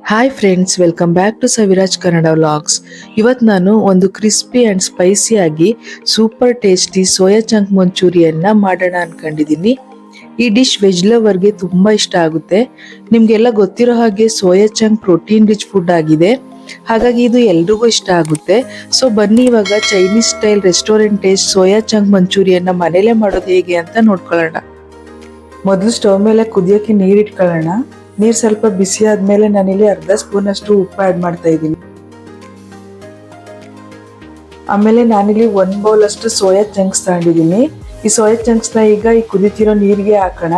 Hi friends, welcome back to Saviraj Kannada vlogs. ಇವತ್ತು ನಾನು ಒಂದು ಕ್ರಿಸ್ಪಿ ಆ್ಯಂಡ್ ಸ್ಪೈಸಿಯಾಗಿ ಸೂಪರ್ ಟೇಸ್ಟಿ ಸೋಯಾ ಚಂಕ್ ಮಂಚೂರಿಯನ್ನ ಮಾಡೋಣ ಅನ್ಕೊಂಡಿದ್ದೀನಿ. ಈ ಡಿಶ್ ವೆಜ್ ಲವರ್ಗೆ ತುಂಬ ಇಷ್ಟ ಆಗುತ್ತೆ. ನಿಮಗೆಲ್ಲ ಗೊತ್ತಿರೋ ಹಾಗೆ soya chunk protein rich food ಆಗಿದೆ, ಹಾಗಾಗಿ ಇದು ಎಲ್ರಿಗೂ ಇಷ್ಟ ಆಗುತ್ತೆ. ಸೊ ಬನ್ನಿ ಇವಾಗ Chinese style restaurant taste soya chunk ಮಂಚೂರಿಯನ್ನ ಮನೇಲೆ ಮಾಡೋದು ಹೇಗೆ ಅಂತ ನೋಡ್ಕೊಳ್ಳೋಣ. ಮೊದಲು ಸ್ಟವ್ ಮೇಲೆ ಕುದಿಯೋಕ್ಕೆ ನೀರು ಇಟ್ಕೊಳ್ಳೋಣ. ನೀರು ಸ್ವಲ್ಪ ಬಿಸಿ ಆದ್ಮೇಲೆ ನಾನಿಲ್ಲಿ ಅರ್ಧ ಸ್ಪೂನ್ ಅಷ್ಟು ಉಪ್ಪು ಆ್ಯಡ್ ಮಾಡ್ತಾ ಇದ್ದೀನಿ. ಆಮೇಲೆ ನಾನಿಲ್ಲಿ 1 ಬೌಲ್ ಅಷ್ಟು ಸೋಯಾ ಚಂಕ್ಸ್ ತಗೊಂಡಿದ್ದೀನಿ. ಈ ಸೋಯಾ ಚಂಕ್ಸ್ ನ ಈಗ ಈ ಕುದಿತಿರೋ ನೀರಿಗೆ ಹಾಕೋಣ.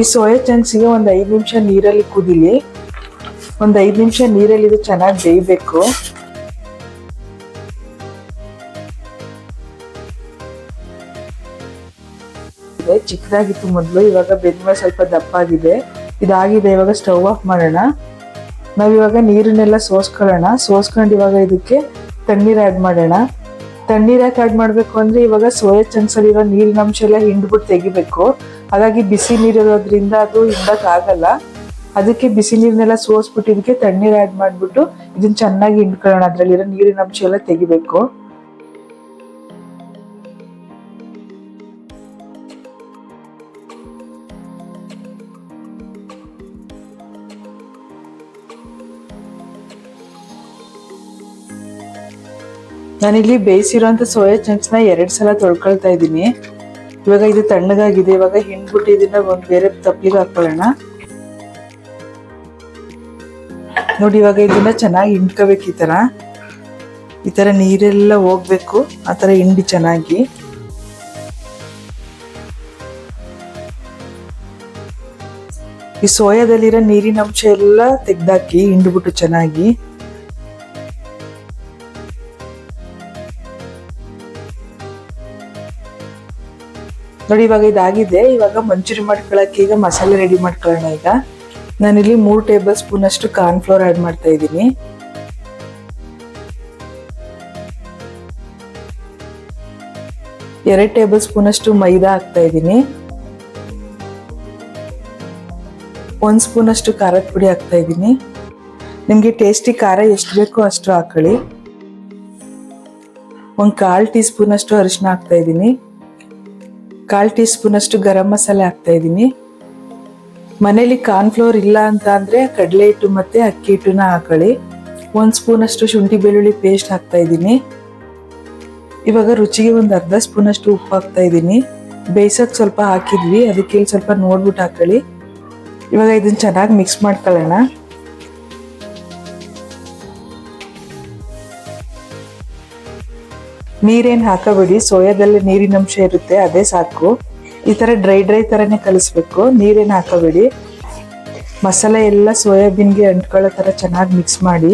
ಈ ಸೋಯಾ ಚಂಕ್ಸ್ ಗೆ ಒಂದು 5 ನಿಮಿಷ ನೀರಲ್ಲಿ ಕುದಿಲಿ. ಒಂದು 5 ನಿಮಿಷ ನೀರಲ್ಲಿ ಇದು ಚೆನ್ನಾಗಿ ಬೇಯಬೇಕು. ಚಿಕ್ಕದಾಗಿತ್ತು ಮೊದಲು, ಇವಾಗ ಬೆಂದ್ಮೇಲೆ ಸ್ವಲ್ಪ ದಪ್ಪ ಆಗಿದೆ. ಇದಾಗಿದೆ, ಇವಾಗ ಸ್ಟವ್ ಆಫ್ ಮಾಡೋಣ. ನಾವಿವಾಗ ನೀರನ್ನೆಲ್ಲ ಸೋಸ್ಕೊಂಡು ಇವಾಗ ಇದಕ್ಕೆ ತಣ್ಣೀರು ಆ್ಯಡ್ ಮಾಡೋಣ. ತಣ್ಣೀರು ಯಾಕೆ ಆ್ಯಡ್ ಮಾಡಬೇಕು ಅಂದರೆ ಇವಾಗ ಸೋಯಾ ಚಂಕ್ಸ್ ಅಲ್ಲಿರೋ ನೀರಿನ ಅಂಶ ಎಲ್ಲ ಹಿಂಡ್ಬಿಟ್ಟು ತೆಗಿಬೇಕು. ಹಾಗಾಗಿ ಬಿಸಿ ನೀರಿರೋದ್ರಿಂದ ಅದು ಹಿಂಡಕ್ಕಾಗಲ್ಲ. ಅದಕ್ಕೆ ಬಿಸಿ ನೀರನ್ನೆಲ್ಲ ಸೋಸ್ಬಿಟ್ಟು ಇದಕ್ಕೆ ತಣ್ಣೀರು ಆ್ಯಡ್ ಮಾಡಿಬಿಟ್ಟು ಇದನ್ನ ಚೆನ್ನಾಗಿ ಹಿಂಡ್ಕೊಳ್ಳೋಣ. ಅದರಲ್ಲಿರೋ ನೀರಿನ ಅಂಶ ಎಲ್ಲ ತೆಗಿಬೇಕು. ನಾನಿಲ್ಲಿ ಬೇಯಿಸಿರೋಂಥ ಸೋಯಾ ಚಂಕ್ಸ್ನ 2 ಸಲ ತೊಳ್ಕೊಳ್ತಾ ಇದ್ದೀನಿ. ಇವಾಗ ಇದು ತಣ್ಣಗಾಗಿದೆ. ಇವಾಗ ಹಿಂಡ್ಬಿಟ್ಟು ಇದನ್ನ ಒಂದು ಬೇರೆ ತಪ್ಪಲಿಗೆ ಹಾಕೊಳ್ಳೋಣ. ನೋಡಿ, ಇವಾಗ ಇದನ್ನ ಚೆನ್ನಾಗಿ ಹಿಂಡ್ಕೋಬೇಕು. ಈ ತರ ನೀರೆಲ್ಲ ಹೋಗ್ಬೇಕು. ಆ ತರ ಹಿಂಡಿ ಚೆನ್ನಾಗಿ. ಈ ಸೋಯಾದಲ್ಲಿರೋ ನೀರಿನ ಅಂಶ ಎಲ್ಲ ತೆಗ್ದಾಕಿ ಹಿಂಡ್ಬಿಟ್ಟು ಚೆನ್ನಾಗಿ. ನೋಡಿ, ಇವಾಗ ಇದಾಗಿದೆ. ಇವಾಗ ಮಂಚೂರಿ ಮಾಡ್ಕೊಳಕ್ಕೆ ಈಗ ಮಸಾಲೆ ರೆಡಿ ಮಾಡ್ಕೊಳ್ಳೋಣ. ಈಗ ನಾನಿಲ್ಲಿ 3 ಟೇಬಲ್ ಸ್ಪೂನ್ ಅಷ್ಟು ಕಾರ್ನ್ ಫ್ಲೋರ್ ಆ್ಯಡ್ ಮಾಡ್ತಾ ಇದ್ದೀನಿ. 2 ಟೇಬಲ್ ಸ್ಪೂನ್ ಅಷ್ಟು ಮೈದಾ ಹಾಕ್ತಾ ಇದ್ದೀನಿ. 1 ಸ್ಪೂನ್ ಅಷ್ಟು ಖಾರದ ಪುಡಿ ಹಾಕ್ತಾ ಇದ್ದೀನಿ. ನಿಮ್ಗೆ ಟೇಸ್ಟಿ ಖಾರ ಎಷ್ಟು ಬೇಕೋ ಅಷ್ಟು ಹಾಕೊಳ್ಳಿ. 1/4 ಟೀ ಸ್ಪೂನ್ ಅಷ್ಟು ಅರಿಶಿನ ಹಾಕ್ತಾ ಇದ್ದೀನಿ. 1/4 ಟೀ ಸ್ಪೂನ್ ಅಷ್ಟು ಗರಂ ಮಸಾಲೆ ಹಾಕ್ತಾ ಇದ್ದೀನಿ. ಮನೇಲಿ ಕಾರ್ನ್ ಫ್ಲೋರ್ ಇಲ್ಲ ಅಂತ ಅಂದ್ರೆ ಕಡಲೆ ಹಿಟ್ಟು ಮತ್ತೆ ಅಕ್ಕಿ ಹಿಟ್ಟನ್ನ ಹಾಕೊಳ್ಳಿ. 1 ಸ್ಪೂನ್ ಅಷ್ಟು ಶುಂಠಿ ಬೆಳ್ಳುಳ್ಳಿ ಪೇಸ್ಟ್ ಹಾಕ್ತಾ ಇದ್ದೀನಿ. ಇವಾಗ ರುಚಿಗೆ ಒಂದು ಅರ್ಧ ಸ್ಪೂನ್ ಅಷ್ಟು ಉಪ್ಪು ಹಾಕ್ತಾ ಇದ್ದೀನಿ. ಬೇಯಿಸೋಕೆ ಸ್ವಲ್ಪ ಹಾಕಿದ್ವಿ, ಅದಕ್ಕೆ ಇಲ್ಲಿ ಸ್ವಲ್ಪ ನೋಡ್ಬಿಟ್ಟು ಹಾಕೊಳ್ಳಿ. ಇವಾಗ ಇದನ್ನ ಚೆನ್ನಾಗಿ ಮಿಕ್ಸ್ ಮಾಡ್ಕೊಳ್ಳೋಣ. ನೀರೇನು ಹಾಕಬೇಡಿ, ಸೋಯಾದಲ್ಲಿ ನೀರಿನ ಅಂಶ ಇರುತ್ತೆ, ಅದೇ ಸಾಕು. ಈ ತರ ಡ್ರೈ ತರನೇ ಕಲಿಸ್ಬೇಕು, ನೀರೇನು ಹಾಕಬೇಡಿ. ಮಸಾಲೆ ಎಲ್ಲ ಸೋಯಾಬೀನ್ಗೆ ಅಂಟ್ಕೊಳ್ಳೋ ತರ ಚೆನ್ನಾಗಿ ಮಿಕ್ಸ್ ಮಾಡಿ.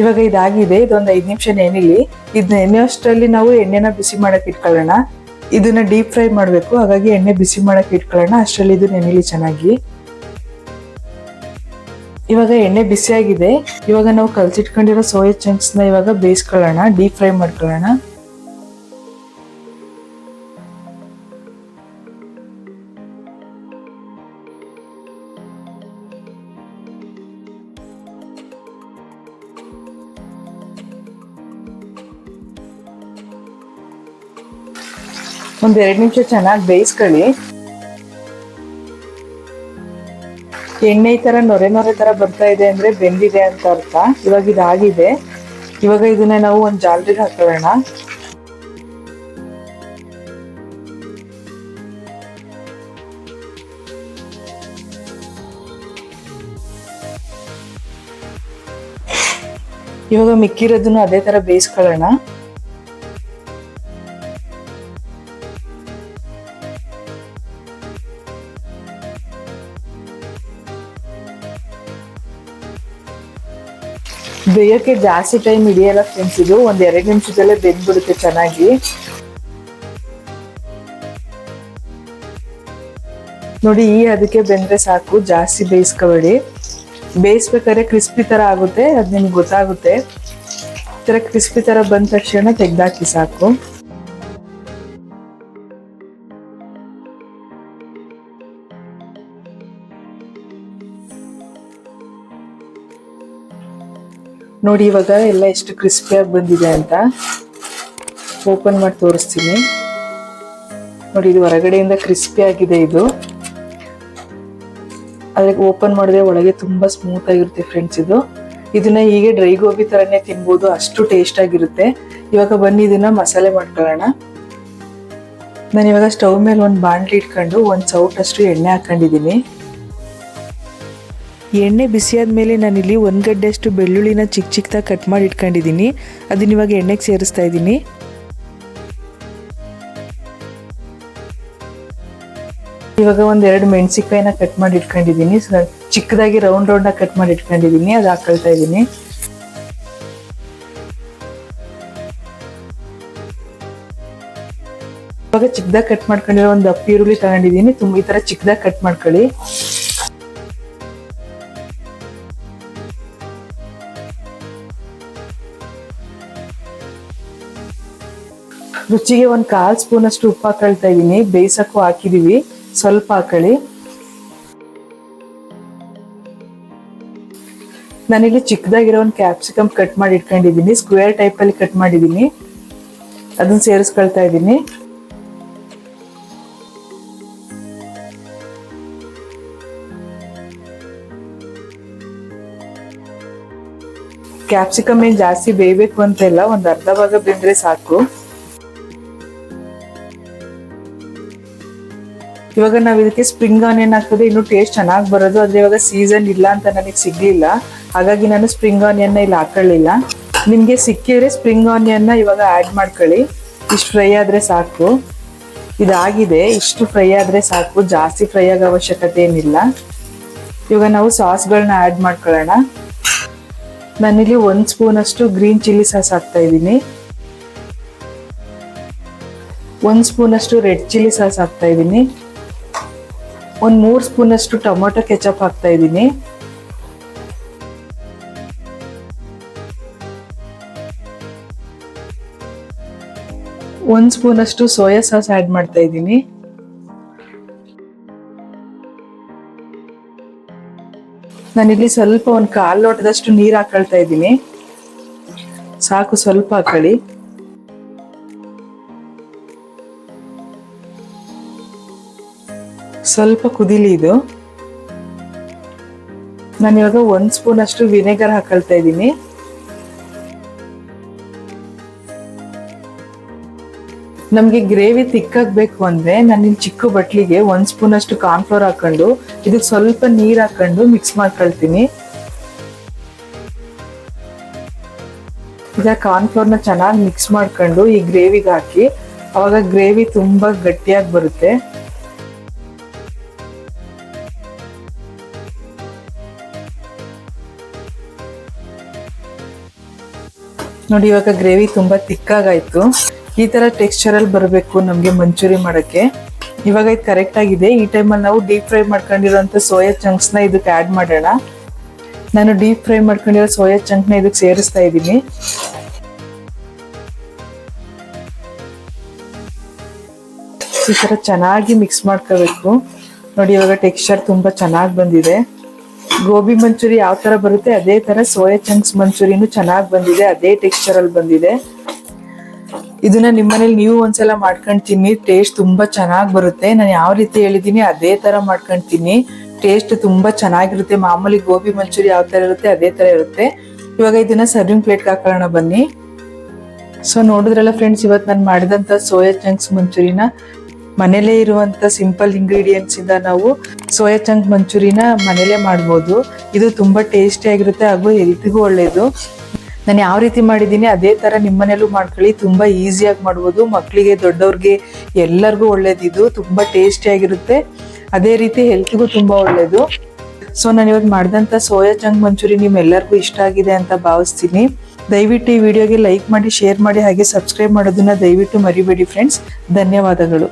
ಇವಾಗ ಇದಾಗಿದೆ. ಇದೊಂದು 5 ನಿಮಿಷ ನೆನಿಲಿ. ಇದು ನೆನೆಯೋಷ್ಟರಲ್ಲಿ ನಾವು ಎಣ್ಣೆನ ಬಿಸಿ ಮಾಡಕ್ಕೆ ಇಟ್ಕೊಳ್ಳೋಣ. ಇದನ್ನ ಡೀಪ್ ಫ್ರೈ ಮಾಡಬೇಕು, ಹಾಗಾಗಿ ಎಣ್ಣೆ ಬಿಸಿ ಮಾಡಕ್ಕೆ ಇಟ್ಕೊಳ್ಳೋಣ. ಅಷ್ಟರಲ್ಲಿ ಇದು ನೆನಿಲಿ ಚೆನ್ನಾಗಿ. ಇವಾಗ ಎಣ್ಣೆ ಬಿಸಿ ಆಗಿದೆ. ಇವಾಗ ನಾವು ಕಲ್ಸಿಟ್ಕೊಂಡಿರೋ ಸೋಯಾ ಚಂಕ್ಸ್ ನ ಇವಾಗ ಬೇಯಿಸ್ಕೊಳ್ಳೋಣ, ಡೀಪ್ ಫ್ರೈ ಮಾಡ್ಕೊಳ್ಳೋಣ. ಒಂದ್ 2 ನಿಮಿಷ ಚೆನ್ನಾಗಿ ಬೇಯಿಸ್ಕೊಳ್ಳಿ. ಎಣ್ಣೆ ಈ ತರ ನೊರೆ ತರ ಬರ್ತಾ ಇದೆ ಅಂದ್ರೆ ಬೆಂದಿದೆ ಅಂತ ಅರ್ಥ. ಇವಾಗ ಇದಾಗಿದೆ. ಇವಾಗ ಇದನ್ನ ನಾವು ಒಂದು ಜಾಲರಿಗೆ ಹಾಕೊಳ್ಳೋಣ. ಇವಾಗ ಮಿಕ್ಕಿರೋದನ್ನು ಅದೇ ತರ ಬೇಯಿಸ್ಕೊಳ್ಳೋಣ. ಬೇಯಕ್ಕೆ ಜಾಸ್ತಿ ಟೈಮ್ ಹಿಡಿಯಲ್ಲ ಫ್ರೆಂಡ್ಸ್. ಇದು ಒಂದ್ 2 ನಿಮಿಷದಲ್ಲೇ ಬೆಂದ್ಬಿಡುತ್ತೆ ಚೆನ್ನಾಗಿ. ನೋಡಿ, ಅದಕ್ಕೆ ಬೆಂದ್ರೆ ಸಾಕು, ಜಾಸ್ತಿ ಬೇಯಿಸ್ಕೋಬೇಡಿ. ಬೇಯಿಸ್ಬೇಕಾದ್ರೆ ಕ್ರಿಸ್ಪಿ ತರ ಆಗುತ್ತೆ, ಅದು ನಿಮ್ಗೆ ಗೊತ್ತಾಗುತ್ತೆ. ಈ ತರ ಕ್ರಿಸ್ಪಿ ತರ ಬಂದ ತಕ್ಷಣ ತೆಗ್ದಾಕಿ ಸಾಕು. ನೋಡಿ ಇವಾಗ ಎಲ್ಲ ಎಷ್ಟು ಕ್ರಿಸ್ಪಿಯಾಗಿ ಬಂದಿದೆ ಅಂತ ಓಪನ್ ಮಾಡಿ ತೋರಿಸ್ತೀನಿ. ನೋಡಿ ಇದು ಹೊರಗಡೆಯಿಂದ ಕ್ರಿಸ್ಪಿ ಆಗಿದೆ. ಇದು ಅದಕ್ಕೆ ಓಪನ್ ಮಾಡಿದ್ರೆ ಒಳಗೆ ತುಂಬಾ ಸ್ಮೂತ್ ಆಗಿರುತ್ತೆ ಫ್ರೆಂಡ್ಸ್. ಇದನ್ನ ಹೀಗೆ ಡ್ರೈ ಗೋಬಿ ತರನೇ ತಿನ್ಬೋದು, ಅಷ್ಟು ಟೇಸ್ಟ್ ಆಗಿರುತ್ತೆ. ಇವಾಗ ಬನ್ನಿ ಇದನ್ನ ಮಸಾಲೆ ಮಾಡ್ಕೊಳ್ಳೋಣ. ನಾನು ಇವಾಗ ಸ್ಟವ್ ಮೇಲೆ ಒಂದು ಬಾಣಲಿ ಇಟ್ಕೊಂಡು ಒಂದು ಸೌಟಷ್ಟು ಎಣ್ಣೆ ಹಾಕೊಂಡಿದ್ದೀನಿ. ಎಣ್ಣೆ ಬಿಸಿಯಾದ ಮೇಲೆ ನಾನಿಲ್ಲಿ 1 ಗಡ್ಡೆಯಷ್ಟು ಬೆಳ್ಳುಳ್ಳಿನ ಚಿಕ್ಕ ಚಿಕ್ಕದಾಗಿ ಕಟ್ ಮಾಡಿ ಇಟ್ಕೊಂಡಿದ್ದೀನಿ. ಅದನ್ನ ಇವಾಗ ಎಣ್ಣೆಗೆ ಸೇರಿಸ್ತಾ ಇದ್ದೀನಿ. ಇವಾಗ 1-2 ಮೆಣಸಿಕಾಯಿನ ಕಟ್ ಮಾಡಿ ಇಟ್ಕೊಂಡಿದ್ದೀನಿ. ಚಿಕ್ಕದಾಗಿ ರೌಂಡ್ ಆಗಿ ಕಟ್ ಮಾಡಿ ಇಟ್ಕೊಂಡಿದ್ದೀನಿ, ಅದು ಹಾಕೊಳ್ತಾ ಇದ್ದೀನಿ. ಇವಾಗ ಚಿಕ್ಕದಾಗಿ ಕಟ್ ಮಾಡ್ಕೊಂಡಿರೋ ಒಂದು ದಪ್ಪ ಈರುಳ್ಳಿ ತಗೊಂಡಿದ್ದೀನಿ. ಈ ತರ ಚಿಕ್ಕದಾಗಿ ಕಟ್ ಮಾಡ್ಕೊಳ್ಳಿ. ರುಚಿಗೆ 1/4 ಸ್ಪೂನ್ ಅಷ್ಟು ಉಪ್ಪು ಹಾಕೊಳ್ತಾ ಇದ್ದೀನಿ. ಬೇಯಿಸಕ್ಕೂ ಹಾಕಿದೀವಿ, ಸ್ವಲ್ಪ ಹಾಕೊಳ್ಳಿ. ನಾನಿಲ್ಲಿ ಚಿಕ್ಕದಾಗಿರೋ ಒಂದು ಕ್ಯಾಪ್ಸಿಕಮ್ ಕಟ್ ಮಾಡಿ ಇಟ್ಕೊಂಡಿದ್ದೀನಿ. ಸ್ಕ್ವೇರ್ ಟೈಪ್ ಅಲ್ಲಿ ಕಟ್ ಮಾಡಿದ್ದೀನಿ, ಅದನ್ನ ಸೇರಿಸ್ಕೊಳ್ತಾ ಇದ್ದೀನಿ. ಕ್ಯಾಪ್ಸಿಕಮ್ ಏನ್ ಜಾಸ್ತಿ ಬೇಯಬೇಕು ಅಂತ ಇಲ್ಲ, ಒಂದು ಅರ್ಧ ಭಾಗ ಬೆಂದ್ರೆ ಸಾಕು. ಇವಾಗ ನಾವ್ ಇದಕ್ಕೆ ಸ್ಪ್ರಿಂಗ್ ಆನಿಯನ್ ಹಾಕಿದ್ರೆ ಇನ್ನು ಟೇಸ್ಟ್ ಚೆನ್ನಾಗಿ ಬರೋದು. ಆದ್ರೆ ಇವಾಗ ಸೀಸನ್ ಇಲ್ಲ ಅಂತ ನನಗೆ ಸಿಗ್ಲಿಲ್ಲ, ಹಾಗಾಗಿ ನಾನು ಸ್ಪ್ರಿಂಗ್ ಆನಿಯನ್ ಇಲ್ಲಿ ಹಾಕೊಳ್ಳಿಲ್ಲ. ನಿಮ್ಗೆ ಸಿಕ್ಕಿದ್ರೆ ಸ್ಪ್ರಿಂಗ್ ಆನಿಯನ್ ಇವಾಗ ಆಡ್ ಮಾಡ್ಕೊಳ್ಳಿ. ಇಷ್ಟು ಫ್ರೈ ಆದ್ರೆ ಸಾಕು. ಇದಾಗಿದೆ, ಇಷ್ಟು ಫ್ರೈ ಆದ್ರೆ ಸಾಕು, ಜಾಸ್ತಿ ಫ್ರೈ ಆಗೋ ಅವಶ್ಯಕತೆ ಏನಿಲ್ಲ. ಇವಾಗ ನಾವು ಸಾಸ್ಗಳನ್ನ ಆಡ್ ಮಾಡ್ಕೊಳ್ಳೋಣ. ನಾನಿಲ್ಲಿ 1 ಸ್ಪೂನ್ ಅಷ್ಟು ಗ್ರೀನ್ ಚಿಲ್ಲಿ ಸಾಸ್ ಹಾಕ್ತಾ ಇದ್ದೀನಿ. 1 ಸ್ಪೂನ್ ಅಷ್ಟು ರೆಡ್ ಚಿಲ್ಲಿ ಸಾಸ್ ಹಾಕ್ತಾ ಇದ್ದೀನಿ. 3 ಸ್ಪೂನ್ ಅಷ್ಟು ಟೊಮೊಟೊ ಕೆಚಪ್ ಹಾಕ್ತಾ ಇದ್ದೀನಿ. ಒಂದು ಸ್ಪೂನ್ ಅಷ್ಟು ಸೋಯಾ ಸಾಸ್ ಆಡ್ ಮಾಡ್ತಾ ಇದ್ದೀನಿ. ನಾನಿಲ್ಲಿ ಸ್ವಲ್ಪ 1/4 ಲೋಟದಷ್ಟು ನೀರು ಹಾಕೊಳ್ತಾ ಇದ್ದೀನಿ. ಸಾಕು, ಸ್ವಲ್ಪ ಹಾಕೊಳ್ಳಿ. ಸ್ವಲ್ಪ ಕುದಿಲಿ ಇದು. ನಾನಿವಾಗ 1 ಸ್ಪೂನ್ ಅಷ್ಟು ವಿನೆಗರ್ ಹಾಕೊಳ್ತಾ ಇದ್ದೀನಿ. ನಮ್ಗೆ ಗ್ರೇವಿ ತಿಕ್ಕಾಗಬೇಕು ಅಂದ್ರೆ ನಾನಿಲ್ಲಿ ಚಿಕ್ಕ ಬಟ್ಲಿಗೆ 1 ಸ್ಪೂನ್ ಅಷ್ಟು ಕಾರ್ನ್ಫ್ಲೋರ್ ಹಾಕೊಂಡು ಇದಕ್ಕೆ ಸ್ವಲ್ಪ ನೀರ್ ಹಾಕೊಂಡು ಮಿಕ್ಸ್ ಮಾಡ್ಕೊಳ್ತೀನಿ. ಈಗ ಕಾರ್ನ್ಫ್ಲೋರ್ನ ಚೆನ್ನಾಗಿ ಮಿಕ್ಸ್ ಮಾಡ್ಕೊಂಡು ಈ ಗ್ರೇವಿಗೆ ಹಾಕಿ, ಅವಾಗ ಗ್ರೇವಿ ತುಂಬಾ ಗಟ್ಟಿಯಾಗಿ ಬರುತ್ತೆ. ನೋಡಿ ಇವಾಗ ಗ್ರೇವಿ ತುಂಬಾ ತಿಕ್ಕಾಗಾಯ್ತು. ಈ ತರ ಟೆಕ್ಸ್ಚರ್ ಅಲ್ಲಿ ಬರಬೇಕು ನಮ್ಗೆ ಮಂಚೂರಿ ಮಾಡಕ್ಕೆ. ಇವಾಗ ಇದು ಕರೆಕ್ಟ್ ಆಗಿದೆ. ಈ ಟೈಮಲ್ಲಿ ನಾವು ಡೀಪ್ ಫ್ರೈ ಮಾಡ್ಕೊಂಡಿರೋಂಥ ಸೋಯಾ ಚಂಕ್ಸ್ ನ ಇದಕ್ಕೆ ಆಡ್ ಮಾಡೋಣ. ನಾನು ಡೀಪ್ ಫ್ರೈ ಮಾಡ್ಕೊಂಡಿರೋ ಸೋಯಾ ಚಂಕ್ ನ ಇದಕ್ಕೆ ಸೇರಿಸ್ತಾ ಇದ್ದೀನಿ. ಈ ತರ ಚೆನ್ನಾಗಿ ಮಿಕ್ಸ್ ಮಾಡ್ಕೋಬೇಕು. ನೋಡಿ ಇವಾಗ ಟೆಕ್ಸ್ಚರ್ ತುಂಬಾ ಚೆನ್ನಾಗಿ ಬಂದಿದೆ. ಗೋಬಿ ಮಂಚೂರಿ ಯಾವ ತರ ಬರುತ್ತೆ ಅದೇ ತರ ಸೋಯಾ ಚಂಕ್ಸ್ ಮಂಚೂರಿನೂ ಚೆನ್ನಾಗಿ ಬಂದಿದೆ, ಅದೇ ಟೆಕ್ಸ್ಚರ್ ಅಲ್ಲಿ ಬಂದಿದೆ. ಇದನ್ನ ನಿಮ್ಮನೇಲಿ ನೀವು ಒಂದ್ಸಲ ಮಾಡ್ಕೊಂಡು ತಿನ್ನಿ, ಟೇಸ್ಟ್ ತುಂಬಾ ಚೆನ್ನಾಗಿ ಬರುತ್ತೆ. ನಾನು ಯಾವ ರೀತಿ ಹೇಳಿದೀನಿ ಅದೇ ತರ ಮಾಡ್ಕೊಂಡು ತಿನ್ನಿ, ಟೇಸ್ಟ್ ತುಂಬಾ ಚೆನ್ನಾಗಿರುತ್ತೆ. ಮಾಮೂಲಿ ಗೋಬಿ ಮಂಚೂರಿ ಯಾವ ತರ ಇರುತ್ತೆ ಅದೇ ತರ ಇರುತ್ತೆ. ಇವಾಗ ಇದನ್ನ ಸರ್ವಿಂಗ್ ಪ್ಲೇಟ್ಗೆ ಹಾಕೋಣ ಬನ್ನಿ. ಸೊ ನೋಡಿದ್ರಲ್ಲ ಫ್ರೆಂಡ್ಸ್, ಇವತ್ತು ನಾನು ಮಾಡಿದಂತ ಸೋಯಾ ಚಂಕ್ಸ್ ಮಂಚೂರಿನ ಮನೇಲೇ ಇರುವಂತ ಸಿಂಪಲ್ ಇಂಗ್ರೀಡಿಯೆಂಟ್ಸ್ ಇಂದ ನಾವು ಸೋಯಾ ಚಂಕ್ ಮಂಚೂರಿನ ಮನೇಲೇ ಮಾಡ್ಬೋದು. ಇದು ತುಂಬಾ ಟೇಸ್ಟಿ ಆಗಿರುತ್ತೆ ಹಾಗೂ ಹೆಲ್ತ್ಗೂ ಒಳ್ಳೇದು. ನಾನು ಯಾವ ರೀತಿ ಮಾಡಿದ್ದೀನಿ ಅದೇ ತರ ನಿಮ್ಮನೇಲೂ ಮಾಡ್ಕೊಳ್ಳಿ, ತುಂಬಾ ಈಸಿಯಾಗಿ ಮಾಡ್ಬೋದು. ಮಕ್ಕಳಿಗೆ ದೊಡ್ಡವ್ರಿಗೆ ಎಲ್ಲರಿಗೂ ಒಳ್ಳೇದಿದು, ತುಂಬಾ ಟೇಸ್ಟಿ ಆಗಿರುತ್ತೆ, ಅದೇ ರೀತಿ ಹೆಲ್ತ್ಗೂ ತುಂಬಾ ಒಳ್ಳೇದು. ಸೊ ನಾನು ಇವತ್ತು ಮಾಡಿದಂತ ಸೋಯಾ ಚಂಕ್ ಮಂಚೂರಿ ನಿಮ್ಮೆಲ್ಲರಿಗೂ ಇಷ್ಟ ಆಗಿದೆ ಅಂತ ಭಾವಿಸ್ತೀನಿ. ದಯವಿಟ್ಟು ಈ ವಿಡಿಯೋಗೆ ಲೈಕ್ ಮಾಡಿ, ಶೇರ್ ಮಾಡಿ, ಹಾಗೆ ಸಬ್ಸ್ಕ್ರೈಬ್ ಮಾಡೋದನ್ನ ದಯವಿಟ್ಟು ಮರಿಬೇಡಿ ಫ್ರೆಂಡ್ಸ್. ಧನ್ಯವಾದಗಳು.